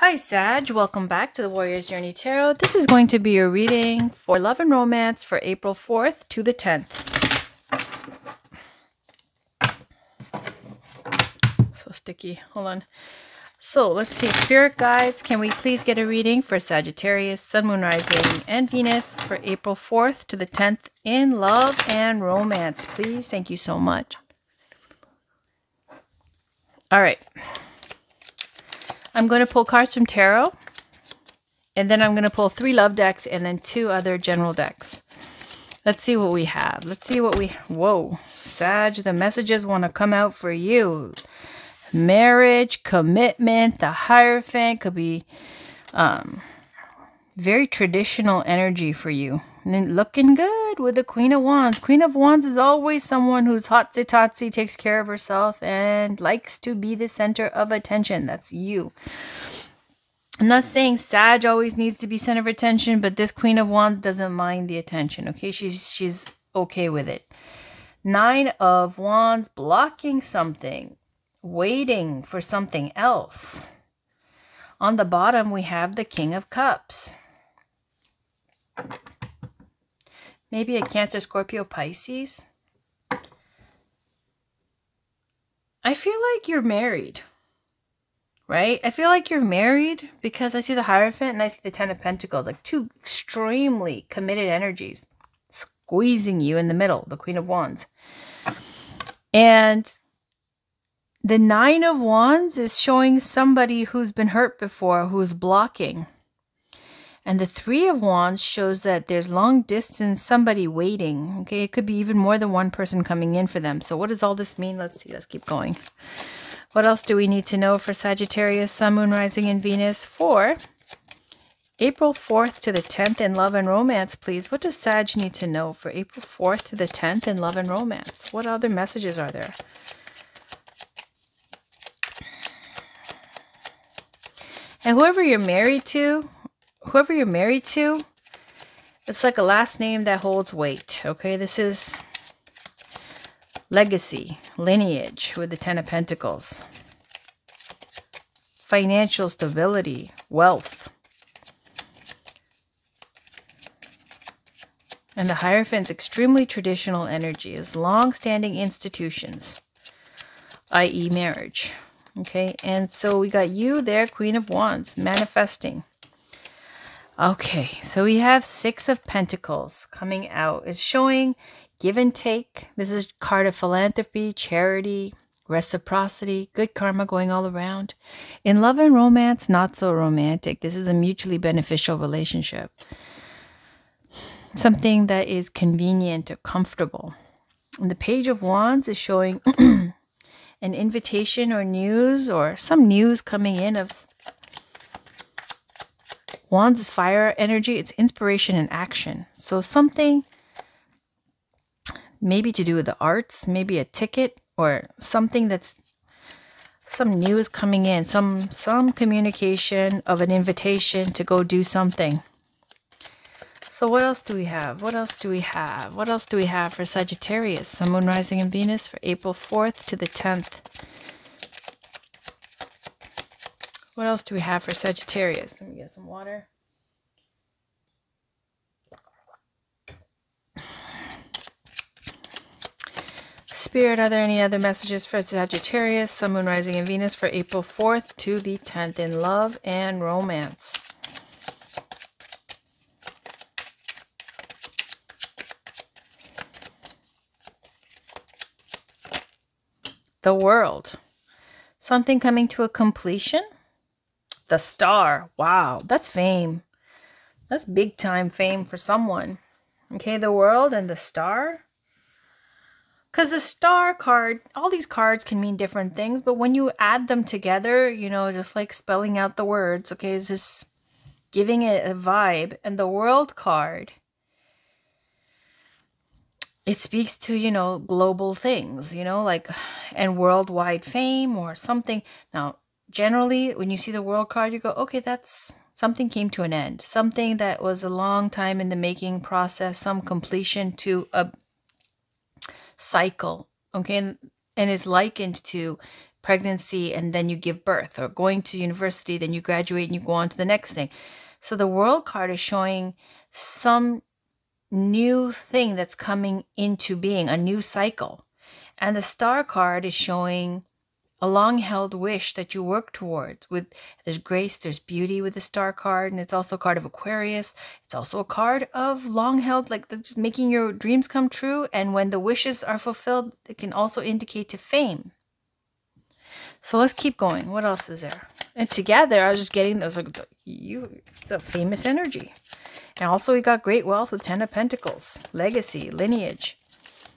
Hi Sag, welcome back to the Warrior's Journey Tarot. This is going to be your reading for love and romance for April 4th to the 10th. So sticky. Hold on. So let's see. Spirit guides, can we please get a reading for Sagittarius, Sun, Moon, Rising, and Venus for April 4th to the 10th in love and romance, please? Thank you so much. All right. I'm going to pull cards from tarot, and then I'm going to pull 3 love decks and then 2 other general decks. Let's see what we have. Let's see what we... Whoa, Sag, the messages want to come out for you. Marriage, commitment, the Hierophant could be very traditional energy for you. And then looking good with the Queen of Wands. Queen of Wands is always someone who's hotsy-totsy, takes care of herself, and likes to be the center of attention. That's you. I'm not saying Sag always needs to be center of attention, but this Queen of Wands doesn't mind the attention, okay? She's okay with it. 9 of Wands, blocking something, waiting for something else. On the bottom, we have the King of Cups. Maybe a Cancer, Scorpio, Pisces. I feel like you're married, right? I feel like you're married because I see the Hierophant and I see the 10 of Pentacles, like 2 extremely committed energies squeezing you in the middle, the Queen of Wands. And the 9 of Wands is showing somebody who's been hurt before, who's blocking. And the 3 of Wands shows that there's long distance, somebody waiting. Okay, it could be even more than one person coming in for them. So what does all this mean? Let's see. Let's keep going. What else do we need to know for Sagittarius, Sun, Moon, Rising, and Venus for April 4th to the 10th in love and romance, please? What does Sag need to know for April 4th to the 10th in love and romance? What other messages are there? And whoever you're married to, it's like a last name that holds weight, okay? This is legacy, lineage with the 10 of Pentacles. Financial stability, wealth. And the Hierophant's extremely traditional energy is long-standing institutions, i.e. marriage, okay? And so we got you there, Queen of Wands, manifesting. Okay, so we have 6 of Pentacles coming out. It's showing give and take. This is a card of philanthropy, charity, reciprocity, good karma going all around. In love and romance, not so romantic. This is a mutually beneficial relationship. Something that is convenient or comfortable. And the Page of Wands is showing an invitation or news, or some news coming in of... Wands is fire energy. It's inspiration and action. So something maybe to do with the arts, maybe a ticket or something that's some news coming in, some communication of an invitation to go do something. So what else do we have? What else do we have? What else do we have for Sagittarius, Sun, Moon, Rising, and Venus for April 4th to the 10th? What else do we have for Sagittarius? Let me get some water. Spirit, are there any other messages for Sagittarius, Sun, Moon, Rising, and Venus for April 4th to the 10th in love and romance? The World. Something coming to a completion? The Star. Wow, that's fame. That's big time fame for someone. Okay, the World and the Star. Because the Star card, all these cards can mean different things, but when you add them together, you know, just like spelling out the words, okay, is this giving it a vibe. And the World card, it speaks to, you know, global things, you know, like, and worldwide fame or something. Now, generally, when you see the World card, you go, okay, that's something came to an end. Something that was a long time in the making process, some completion to a cycle, okay? And is likened to pregnancy and then you give birth, or going to university, then you graduate and you go on to the next thing. So the World card is showing some new thing that's coming into being, a new cycle. And the Star card is showing a long-held wish that you work towards. There's grace, there's beauty with the Star card, and it's also a card of Aquarius. It's also a card of long-held, like just making your dreams come true. And when the wishes are fulfilled, it can also indicate to fame. So let's keep going. What else is there? And together, I was just getting those. It's a famous energy. And also, we got great wealth with 10 of Pentacles, legacy, lineage.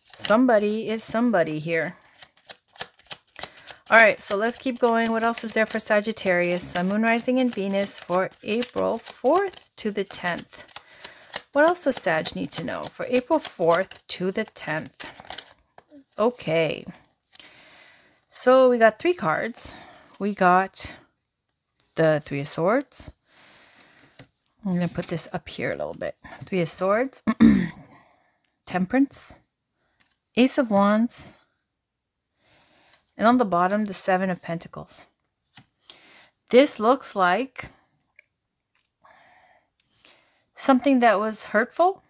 Somebody is somebody here. All right, so let's keep going. What else is there for Sagittarius? Sun, Moon, Rising, and Venus for April 4th to the 10th. What else does Sag need to know for April 4th to the 10th? Okay. So we got 3 cards. We got the 3 of Swords. I'm going to put this up here a little bit. 3 of Swords. Temperance. Ace of Wands. And on the bottom, the 7 of Pentacles. This looks like something that was hurtful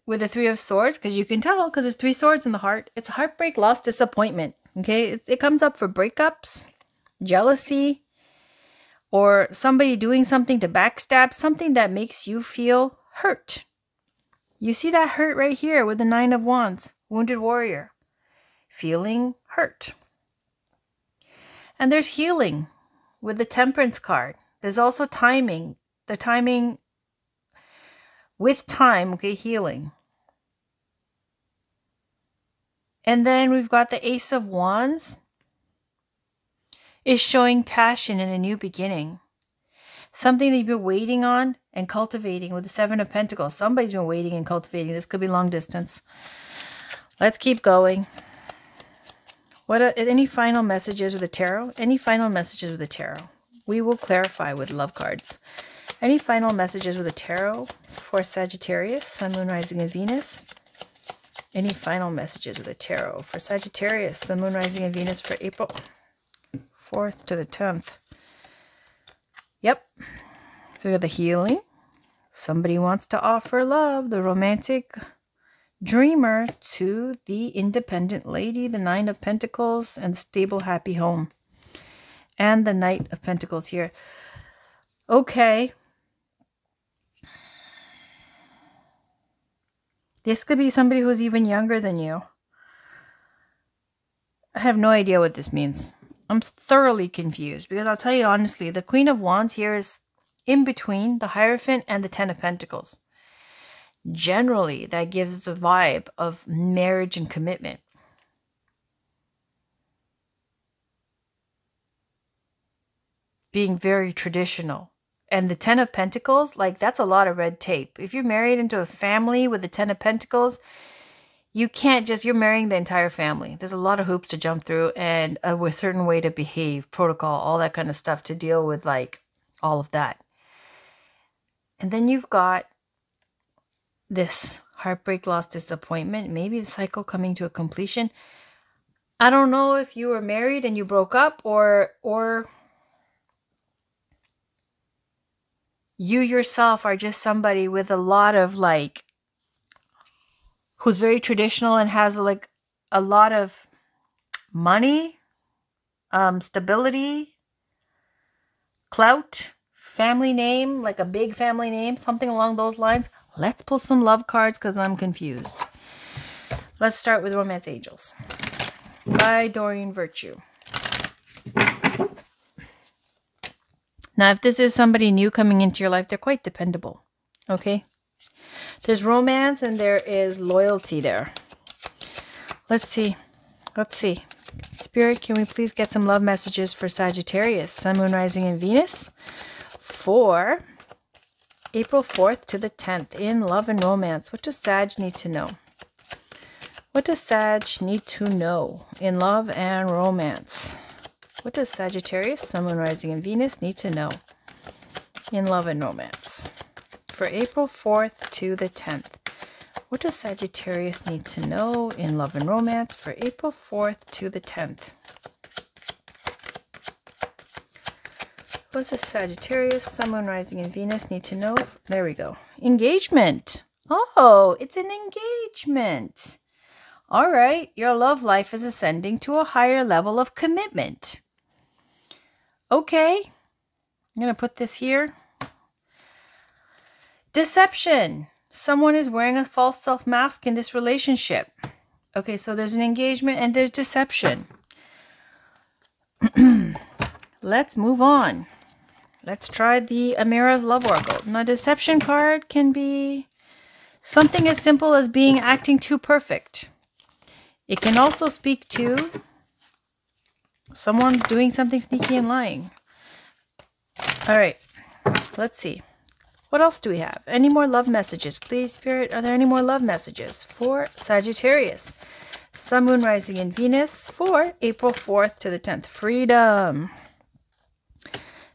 with the 3 of Swords, because you can tell, because there's 3 swords in the heart. It's heartbreak, loss, disappointment. Okay, it comes up for breakups, jealousy, or somebody doing something to backstab, something that makes you feel hurt. You see that hurt right here with the 9 of Wands, wounded warrior, feeling hurt. And there's healing with the Temperance card. There's also timing. The timing with time, okay, healing. And then we've got the Ace of Wands. Is showing passion and a new beginning. Something that you've been waiting on and cultivating with the 7 of Pentacles. Somebody's been waiting and cultivating. This could be long distance. Let's keep going. What are any final messages with the tarot? Any final messages with the tarot? We will clarify with love cards. Any final messages with the tarot for Sagittarius, Sun, Moon, Rising, and Venus? Any final messages with the tarot for Sagittarius, Sun, Moon, Rising, and Venus for April 4th to the 10th? Yep. So we got the healing. Somebody wants to offer love, the romantic dreamer to the independent lady, the 9 of Pentacles, and stable, happy home. And the Knight of Pentacles here. Okay. This could be somebody who's even younger than you. I have no idea what this means. I'm thoroughly confused because I'll tell you honestly, the Queen of Wands here is in between the Hierophant and the 10 of Pentacles. Generally, that gives the vibe of marriage and commitment. Being very traditional. And the 10 of Pentacles, like that's a lot of red tape. If you're married into a family with the 10 of Pentacles, you can't just, you're marrying the entire family. There's a lot of hoops to jump through and a certain way to behave, protocol, all that kind of stuff to deal with, like all of that. And then you've got this heartbreak, loss, disappointment, maybe the cycle coming to a completion. I don't know if you were married and you broke up or you yourself are just somebody with a lot of like, who's very traditional and has like a lot of money, stability, clout, family name, like a big family name, something along those lines. Let's pull some love cards because I'm confused. Let's start with Romance Angels by Doreen Virtue. Now, if this is somebody new coming into your life, they're quite dependable, okay? There's romance and there is loyalty there. Let's see. Let's see. Spirit, can we please get some love messages for Sagittarius, Sun, Moon, Rising, and Venus for April 4th to the 10th in love and romance? What does Sag need to know? What does Sag need to know in love and romance? What does Sagittarius, Sun, Moon, Rising, and Venus need to know in love and romance for April 4th to the 10th? What does Sagittarius need to know in love and romance for April 4th to the 10th? What's a Sagittarius, Sun, Moon, Rising, and Venus need to know? There we go. Engagement. Oh, it's an engagement. All right. Your love life is ascending to a higher level of commitment. Okay. I'm going to put this here. Deception. Someone is wearing a false self mask in this relationship. Okay, so there's an engagement and there's deception. Let's move on. Let's try the Amira's Love Oracle. Now, deception card can be something as simple as acting too perfect. It can also speak to someone's doing something sneaky and lying. All right, let's see. What else do we have? Any more love messages? Please, Spirit, are there any more love messages for Sagittarius? Sun, Moon, Rising, and Venus for April 4th to the 10th. Freedom.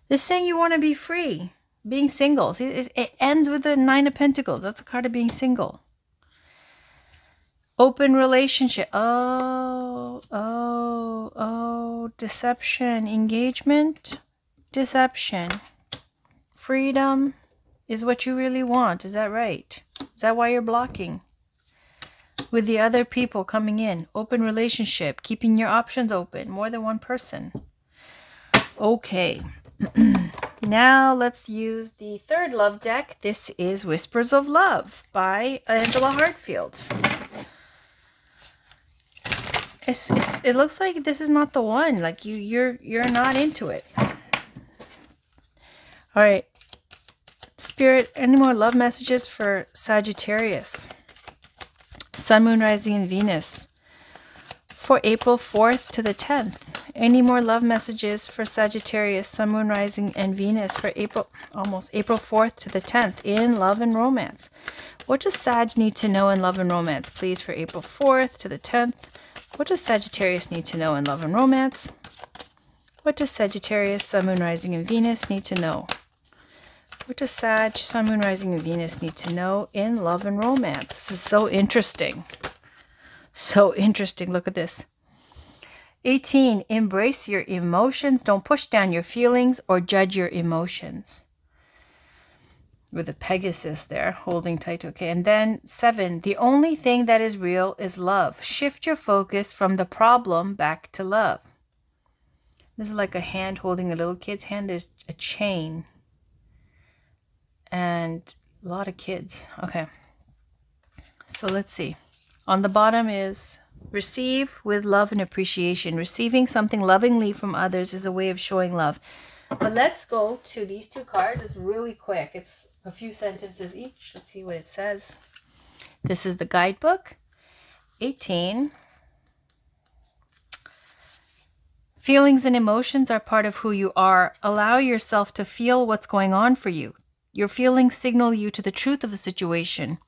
This is saying you want to be free. Being single. See, it ends with the 9 of Pentacles. That's a card of being single. Open relationship. Oh. Deception. Engagement. Deception. Freedom is what you really want. Is that right? Is that why you're blocking? With the other people coming in. Open relationship. Keeping your options open. More than one person. Okay. Now let's use the third love deck. This is Whispers of Love by Angela Hartfield. It looks like this is not the one. Like you're not into it. All right. Spirit, any more love messages for Sagittarius? Sun, Moon, Rising, and Venus for April 4th to the 10th. Any more love messages for Sagittarius, Sun, Moon, Rising, and Venus for April 4th to the 10th in love and romance? What does Sag need to know in love and romance, please, for April 4th to the 10th? What does Sagittarius need to know in love and romance? What does Sagittarius, Sun, Moon, Rising, and Venus need to know? What does Sag, Sun, Moon, Rising, and Venus need to know in love and romance? This is so interesting. So interesting. Look at this. 18. Embrace your emotions. Don't push down your feelings or judge your emotions. With a Pegasus there, holding tight. Okay. And then 7. The only thing that is real is love. Shift your focus from the problem back to love. This is like a hand holding a little kid's hand. There's a chain. And a lot of kids. Okay. So let's see. On the bottom is receive with love and appreciation. Receiving something lovingly from others is a way of showing love. But let's go to these two cards. It's really quick. It's a few sentences each. Let's see what it says. This is the guidebook. 18. Feelings and emotions are part of who you are. Allow yourself to feel what's going on for you. Your feelings signal you to the truth of a situation.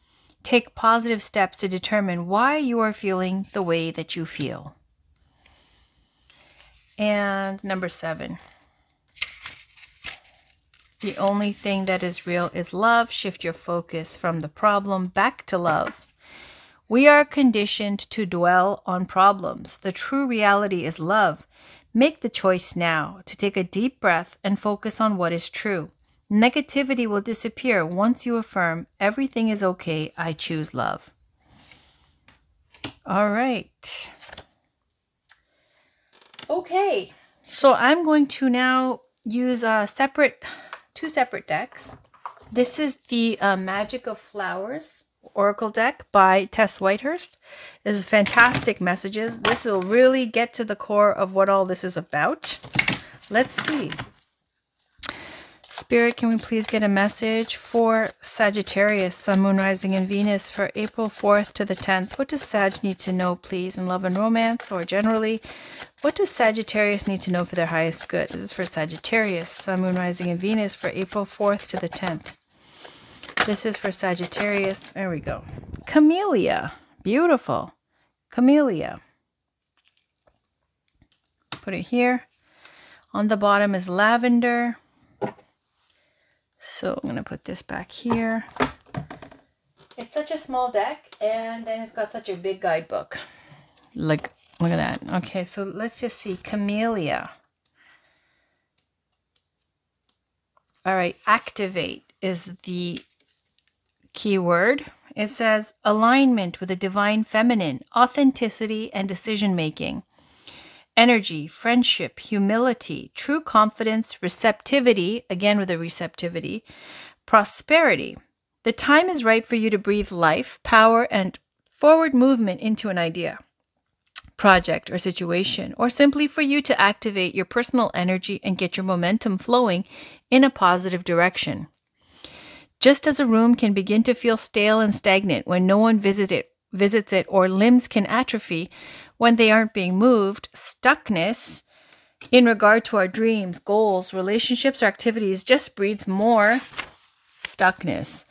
Take positive steps to determine why you are feeling the way that you feel. And number 7. The only thing that is real is love. Shift your focus from the problem back to love. We are conditioned to dwell on problems. The true reality is love. Make the choice now to take a deep breath and focus on what is true. Negativity will disappear once you affirm, everything is okay, I choose love. All right. Okay, so I'm going to now use two separate decks. This is the Magic of Flowers Oracle deck by Tess Whitehurst. This is fantastic messages. This will really get to the core of what all this is about. Let's see. Spirit, can we please get a message for Sagittarius, Sun, Moon, Rising, and Venus for April 4th to the 10th? What does Sag need to know, please, in love and romance or generally? What does Sagittarius need to know for their highest good? This is for Sagittarius, Sun, Moon, Rising, and Venus for April 4th to the 10th. This is for Sagittarius. There we go. Camellia. Beautiful. Camellia. Put it here. On the bottom is lavender. So I'm going to put this back here. It's such a small deck, and then it's got such a big guidebook. Like, look at that. Okay, so let's just see. Camellia. All right, activate is the key word. It says alignment with the divine feminine, authenticity and decision making. Energy, friendship, humility, true confidence, receptivity, again with a receptivity, prosperity. The time is right for you to breathe life, power, and forward movement into an idea, project, or situation, or simply for you to activate your personal energy and get your momentum flowing in a positive direction. Just as a room can begin to feel stale and stagnant when no one visits it, or limbs can atrophy when they aren't being moved, stuckness in regard to our dreams, goals, relationships, or activities just breeds more stuckness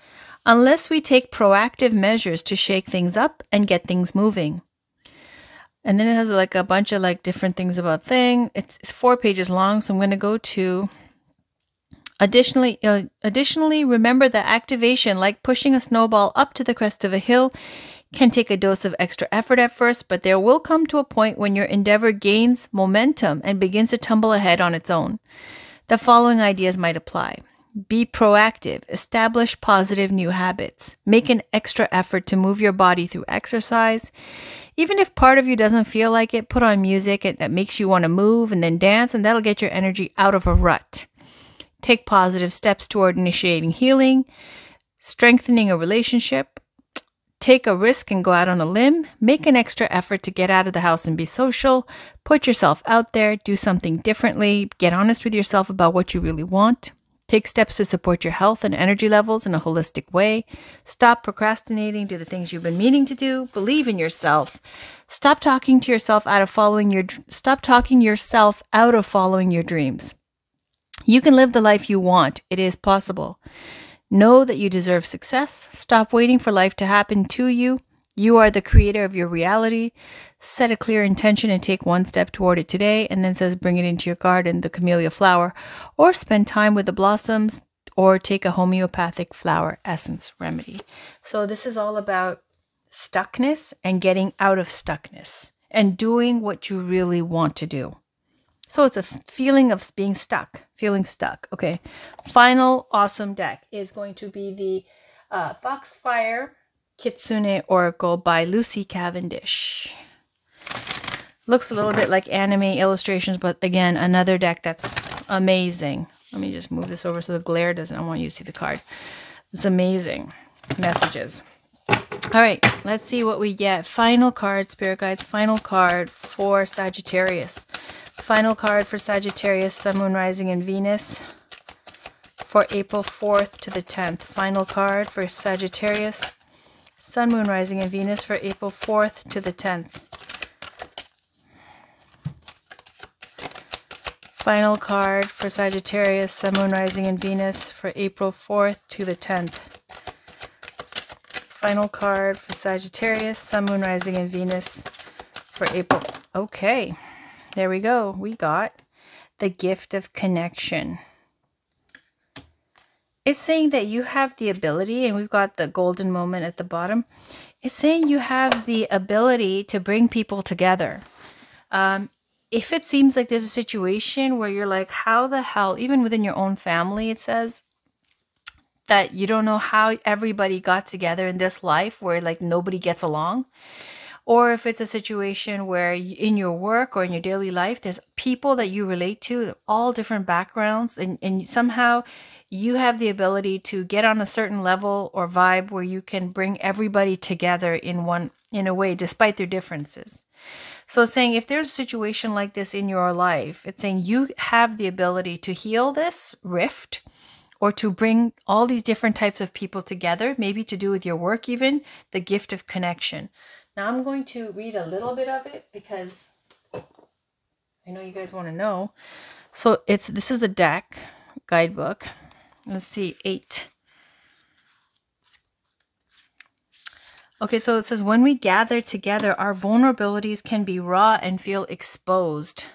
unless we take proactive measures to shake things up and get things moving. And then it has like a bunch of like different things about thing. It's 4 pages long, so I'm going to go to Additionally, remember that activation, like pushing a snowball up to the crest of a hill, can take a dose of extra effort at first, but there will come to a point when your endeavor gains momentum and begins to tumble ahead on its own. The following ideas might apply. Be proactive. Establish positive new habits. Make an extra effort to move your body through exercise. Even if part of you doesn't feel like it, put on music that makes you want to move and then dance, and that'll get your energy out of a rut. Take positive steps toward initiating healing, strengthening a relationship. Take a risk and go out on a limb. Make an extra effort to get out of the house and be social. Put yourself out there. Do something differently. Get honest with yourself about what you really want. Take steps to support your health and energy levels in a holistic way. Stop procrastinating. Do the things you've been meaning to do. Believe in yourself. Stop talking yourself out of following your dreams. You can live the life you want. It is possible. Know that you deserve success. Stop waiting for life to happen to you. You are the creator of your reality. Set a clear intention and take one step toward it today. And then it says bring it into your garden, the camellia flower, or spend time with the blossoms, or take a homeopathic flower essence remedy. So this is all about stuckness and getting out of stuckness and doing what you really want to do. So it's a feeling of being stuck, feeling stuck. Okay. Final awesome deck is going to be the Foxfire Kitsune Oracle by Lucy Cavendish. Looks a little bit like anime illustrations, but again, another deck that's amazing. Let me just move this over so the glare doesn't, I want you to see the card. It's amazing. Messages. All right, let's see what we get. Final card, Spirit Guides, final card for Sagittarius. Final card for Sagittarius, Sun, Moon, Rising, and Venus for April 4th to the 10th. Final card for Sagittarius, Sun, Moon, Rising, and Venus for April 4th to the 10th. Final card for Sagittarius, Sun, Moon, Rising, and Venus for April 4th to the 10th. Final card for Sagittarius, Sun, Moon, Rising, and Venus for April. Okay. There we go. We got the gift of connection. It's saying that you have the ability, and we've got the golden moment at the bottom. It's saying you have the ability to bring people together. If it seems like there's a situation where you're like, how the hell, even within your own family, it says that you don't know how everybody got together in this life where like nobody gets along. Or if it's a situation where in your work or in your daily life, there's people that you relate to, all different backgrounds, and somehow you have the ability to get on a certain level or vibe where you can bring everybody together in a way, despite their differences. So it's saying if there's a situation like this in your life, it's saying you have the ability to heal this rift or to bring all these different types of people together, maybe to do with your work even, the gift of connection. Now I'm going to read a little bit of it because I know you guys want to know. So this is a deck guidebook. Let's see, 8. Okay, so it says, when we gather together, our vulnerabilities can be raw and feel exposed.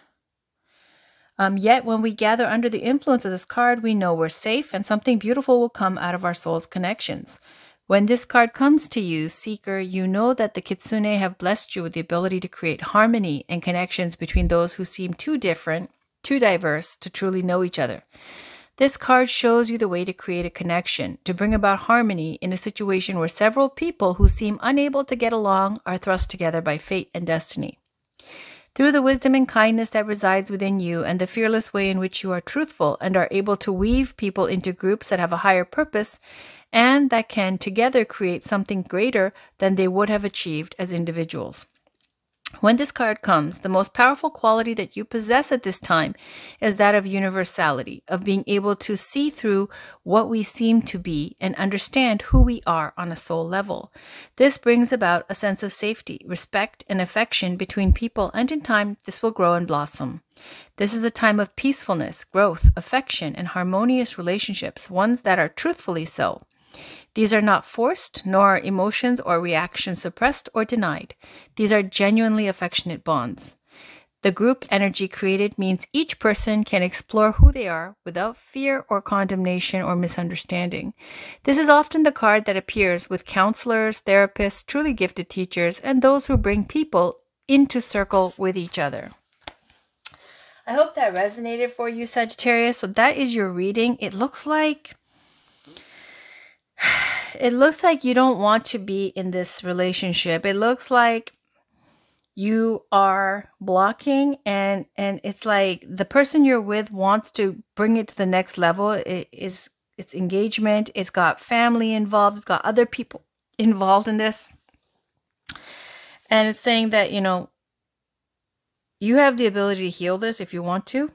Yet when we gather under the influence of this card, we know we're safe and something beautiful will come out of our soul's connections. When this card comes to you, Seeker, you know that the Kitsune have blessed you with the ability to create harmony and connections between those who seem too different, too diverse to truly know each other. This card shows you the way to create a connection, to bring about harmony in a situation where several people who seem unable to get along are thrust together by fate and destiny. Through the wisdom and kindness that resides within you and the fearless way in which you are truthful and are able to weave people into groups that have a higher purpose and that can together create something greater than they would have achieved as individuals. When this card comes, the most powerful quality that you possess at this time is that of universality, of being able to see through what we seem to be and understand who we are on a soul level. This brings about a sense of safety, respect, and affection between people, and in time, this will grow and blossom. This is a time of peacefulness, growth, affection, and harmonious relationships, ones that are truthfully so. These are not forced, nor are emotions or reactions suppressed or denied. These are genuinely affectionate bonds. The group energy created means each person can explore who they are without fear or condemnation or misunderstanding. This is often the card that appears with counselors, therapists, truly gifted teachers, and those who bring people into circle with each other. I hope that resonated for you, Sagittarius. So that is your reading. It looks like you don't want to be in this relationship. It looks like you are blocking, and it's like the person you're with wants to bring it to the next level. It's engagement. It's got family involved. It's got other people involved in this. And it's saying that, you have the ability to heal this if you want to.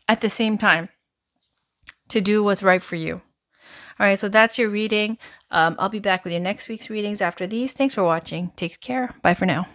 At the same time, to do what's right for you. All right, so that's your reading. I'll be back with your next week's readings after these. Thanks for watching. Take care. Bye for now.